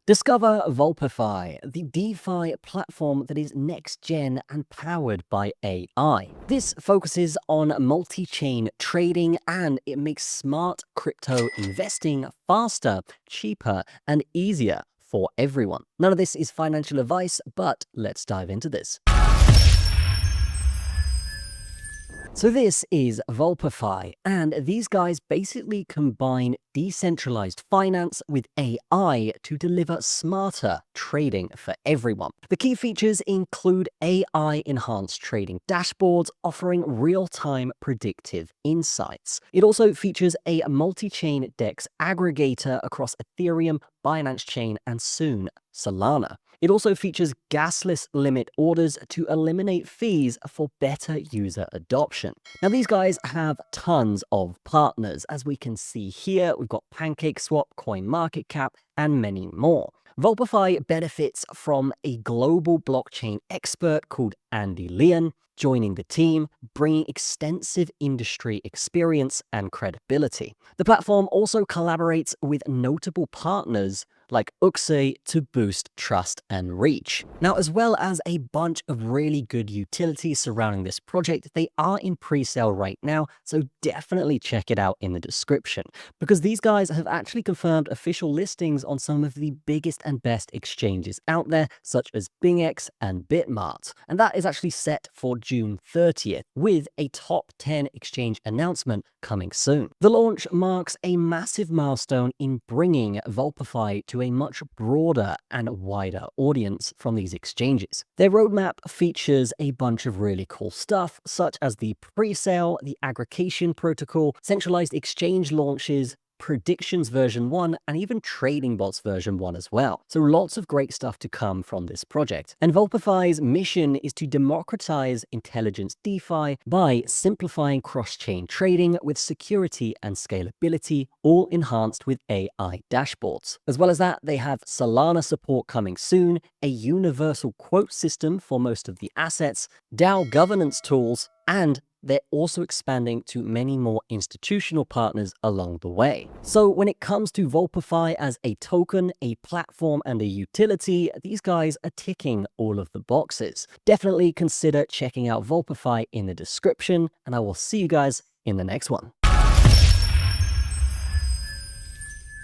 Discover VulpeFI, the DeFi platform that is next-gen and powered by AI. This focuses on multi-chain trading and it makes smart crypto investing faster, cheaper, and easier for everyone. None of this is financial advice, but let's dive into this. So this is VulpeFI, and these guys basically combine decentralized finance with AI to deliver smarter trading for everyone. The key features include AI-enhanced trading dashboards offering real-time predictive insights. It also features a multi-chain DEX aggregator across Ethereum, Binance Chain, and soon Solana. It also features Gasless Limit Orders to eliminate fees for better user adoption. Now, these guys have tons of partners. As we can see here, we've got PancakeSwap, CoinMarketCap, and many more. VulpeFI benefits from a global blockchain expert called Andy Leon joining the team, bringing extensive industry experience and credibility. The platform also collaborates with notable partners like Uxe to boost trust and reach. Now, as well as a bunch of really good utilities surrounding this project, they are in pre-sale right now, so definitely check it out in the description, because these guys have actually confirmed official listings on some of the biggest and best exchanges out there, such as BingX and Bitmart. And that is actually set for June 30th, with a top 10 exchange announcement coming soon. The launch marks a massive milestone in bringing VulpeFI to a much broader and wider audience from these exchanges. Their roadmap features a bunch of really cool stuff, such as the pre-sale, the aggregation protocol, centralized exchange launches, predictions version 1, and even trading bots version 1 as well. So lots of great stuff to come from this project. And VulpeFI's mission is to democratize intelligence DeFi by simplifying cross-chain trading with security and scalability, all enhanced with AI dashboards. As well as that, they have Solana support coming soon, a universal quote system for most of the assets, DAO governance tools, and they're also expanding to many more institutional partners along the way. So when it comes to VulpeFI as a token, a platform, and a utility, these guys are ticking all of the boxes. Definitely consider checking out VulpeFI in the description, and I will see you guys in the next one.